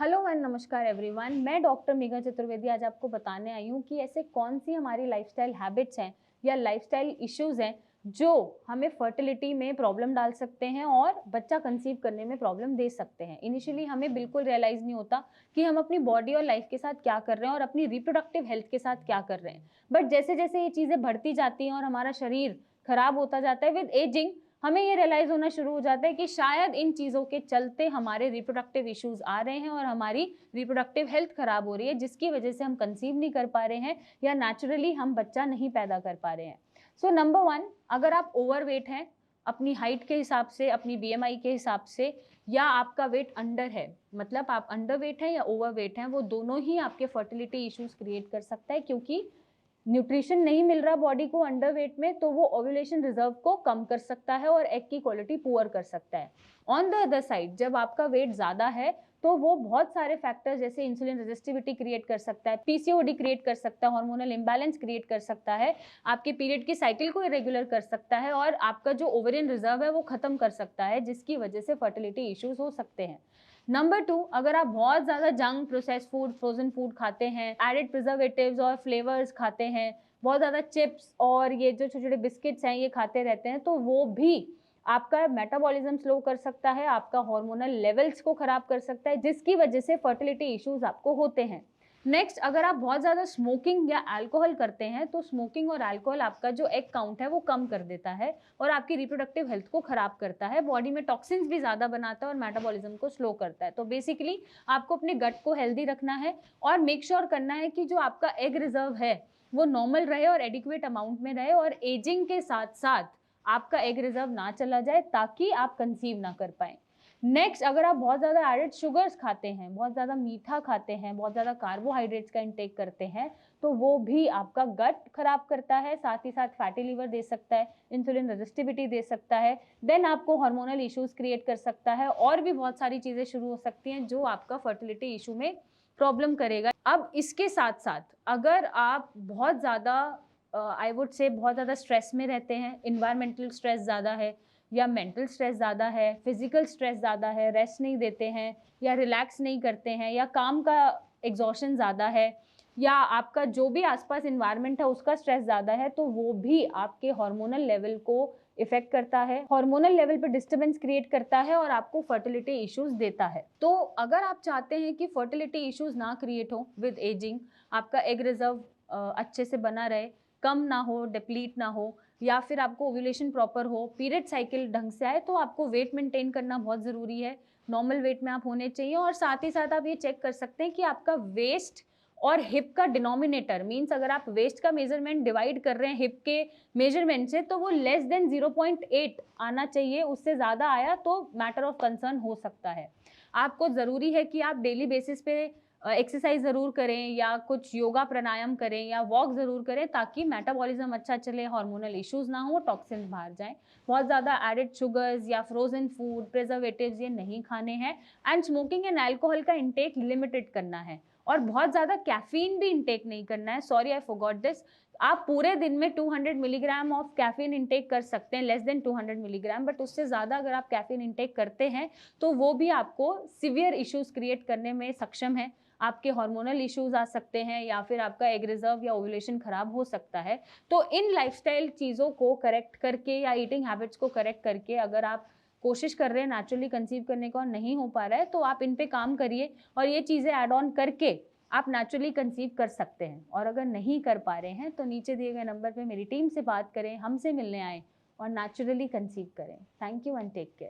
Hello and नमस्कार everyone. मैं doctor Megha Chaturvedi आज आपको बताने आई हूँ कि ऐसे कौन सी हमारी लाइफस्टाइल हैबिट्स हैं या लाइफस्टाइल इश्यूज हैं जो हमें फर्टिलिटी में प्रॉब्लम डाल सकते हैं और बच्चा कंसीव करने में प्रॉब्लम दे सकते हैं। इनिशियली हमें बिल्कुल रियलाइज नहीं होता कि हम अपनी बॉडी और लाइफ के साथ क्या कर रहे हैं और अपनी रिप्रोडक्टिव हेल्थ के साथ क्या कर रहे हैं। बट जैसे जैसे ये चीज़ें बढ़ती जाती हैं और हमारा शरीर खराब होता जाता है विद एजिंग, हमें ये रियलाइज होना शुरू हो जाता है कि शायद इन चीज़ों के चलते हमारे रिप्रोडक्टिव इश्यूज आ रहे हैं और हमारी रिप्रोडक्टिव हेल्थ खराब हो रही है, जिसकी वजह से हम कंसीव नहीं कर पा रहे हैं या नेचुरली हम बच्चा नहीं पैदा कर पा रहे हैं। सो नंबर 1, अगर आप ओवरवेट हैं अपनी हाइट के हिसाब से, अपनी बीएमआई के हिसाब से, या आपका वेट अंडर है, मतलब आप अंडर वेट हैं या ओवरवेट हैं, वो दोनों ही आपके फर्टिलिटी इश्यूज क्रिएट कर सकता है, क्योंकि न्यूट्रिशन नहीं मिल रहा बॉडी को अंडरवेट में, तो वो ओव्यूलेशन रिजर्व को कम कर सकता है और एग की क्वालिटी पुअर कर सकता है। ऑन द अदर साइड, जब आपका वेट ज़्यादा है तो वो बहुत सारे फैक्टर्स जैसे इंसुलिन रेजिस्टिविटी क्रिएट कर सकता है, पीसीओडी क्रिएट कर सकता है, हार्मोनल इम्बैलेंस क्रिएट कर सकता है, आपके पीरियड की साइकिल को इरेगुलर कर सकता है और आपका जो ओवेरियन रिजर्व है वो खत्म कर सकता है, जिसकी वजह से फर्टिलिटी इश्यूज हो सकते हैं। नंबर 2, अगर आप बहुत ज़्यादा junk, processed food, frozen food खाते हैं, एडेड प्रिजर्वेटिव्स और फ्लेवर्स खाते हैं, बहुत ज़्यादा चिप्स और ये जो छोटे छोटे बिस्किट्स हैं ये खाते रहते हैं, तो वो भी आपका मेटाबॉलिज्म स्लो कर सकता है, आपका हार्मोनल लेवल्स को खराब कर सकता है, जिसकी वजह से फर्टिलिटी इश्यूज आपको होते हैं। नेक्स्ट, अगर आप बहुत ज़्यादा स्मोकिंग या अल्कोहल करते हैं तो स्मोकिंग और अल्कोहल आपका जो एग काउंट है वो कम कर देता है और आपकी रिप्रोडक्टिव हेल्थ को खराब करता है, बॉडी में टॉक्सिन्स भी ज़्यादा बनाता है और मेटाबॉलिज्म को स्लो करता है। तो बेसिकली आपको अपने गट को हेल्दी रखना है और मेक श्योर करना है कि जो आपका एग रिजर्व है वो नॉर्मल रहे और एडिक्वेट अमाउंट में रहे और एजिंग के साथ साथ आपका एग रिजर्व ना चला जाए ताकि आप कंसीव ना कर पाए। नेक्स्ट, अगर आप बहुत ज़्यादा एडेड शुगर्स खाते हैं, बहुत ज़्यादा मीठा खाते हैं, बहुत ज़्यादा कार्बोहाइड्रेट्स का इंटेक करते हैं, तो वो भी आपका गट खराब करता है, साथ ही साथ फैटी लीवर दे सकता है, इंसुलिन रेजिस्टिविटी दे सकता है, देन आपको हार्मोनल इश्यूज क्रिएट कर सकता है और भी बहुत सारी चीज़ें शुरू हो सकती हैं जो आपका फर्टिलिटी इशू में प्रॉब्लम करेगा। अब इसके साथ साथ अगर आप बहुत ज़्यादा आई वुड से बहुत ज़्यादा स्ट्रेस में रहते हैं, इन्वायरमेंटल स्ट्रेस ज़्यादा है या मेंटल स्ट्रेस ज़्यादा है, फिजिकल स्ट्रेस ज़्यादा है, रेस्ट नहीं देते हैं या रिलैक्स नहीं करते हैं, या काम का एग्जॉशन ज़्यादा है, या आपका जो भी आसपास इन्वायरमेंट है उसका स्ट्रेस ज़्यादा है, तो वो भी आपके हार्मोनल लेवल को इफेक्ट करता है, हार्मोनल लेवल पे डिस्टर्बेंस क्रिएट करता है और आपको फर्टिलिटी इश्यूज देता है। तो अगर आप चाहते हैं कि फर्टिलिटी इश्यूज ना क्रिएट हो विद एजिंग, आपका एग रिजर्व अच्छे से बना रहे, कम ना हो, डिप्लीट ना हो, या फिर आपको ओव्यूलेशन प्रॉपर हो, पीरियड साइकिल ढंग से आए, तो आपको वेट मेंटेन करना बहुत ज़रूरी है। नॉर्मल वेट में आप होने चाहिए और साथ ही साथ आप ये चेक कर सकते हैं कि आपका वेस्ट और हिप का डिनोमिनेटर, मीन्स अगर आप वेस्ट का मेजरमेंट डिवाइड कर रहे हैं हिप के मेजरमेंट से, तो वो लेस देन 0.8 आना चाहिए, उससे ज़्यादा आया तो मैटर ऑफ कंसर्न हो सकता है। आपको ज़रूरी है कि आप डेली बेसिस पे एक्सरसाइज ज़रूर करें या कुछ योगा प्राणायाम करें या वॉक ज़रूर करें, ताकि मेटाबॉलिज्म अच्छा चले, हार्मोनल इश्यूज ना हो, टॉक्सिन्स बाहर जाएं। बहुत ज़्यादा एडेड शुगर्स या फ्रोजन फूड, प्रिजर्वेटिव्स ये नहीं खाने हैं, एंड स्मोकिंग एंड अल्कोहल का इंटेक लिमिटेड करना है और बहुत ज़्यादा कैफीन भी इंटेक नहीं करना है। सॉरी आई फॉरगॉट दिस, आप पूरे दिन में 200 मिलीग्राम ऑफ कैफीन इंटेक कर सकते हैं, लेस देन 200 मिलीग्राम, बट उससे ज़्यादा अगर आप कैफीन इंटेक करते हैं तो वो भी आपको सिवियर इश्यूज क्रिएट करने में सक्षम है। आपके हार्मोनल इश्यूज आ सकते हैं या फिर आपका एग रिजर्व या ओव्यूलेशन खराब हो सकता है। तो इन लाइफस्टाइल चीज़ों को करेक्ट करके या ईटिंग हैबिट्स को करेक्ट करके अगर आप कोशिश कर रहे हैं नेचुरली कंसीव करने का और नहीं हो पा रहा है, तो आप इन पे काम करिए और ये चीज़ें ऐड ऑन करके आप नेचुरली कंसीव कर सकते हैं। और अगर नहीं कर पा रहे हैं तो नीचे दिए गए नंबर पे मेरी टीम से बात करें, हमसे मिलने आएँ और नेचुरली कंसीव करें। Thank you and take care.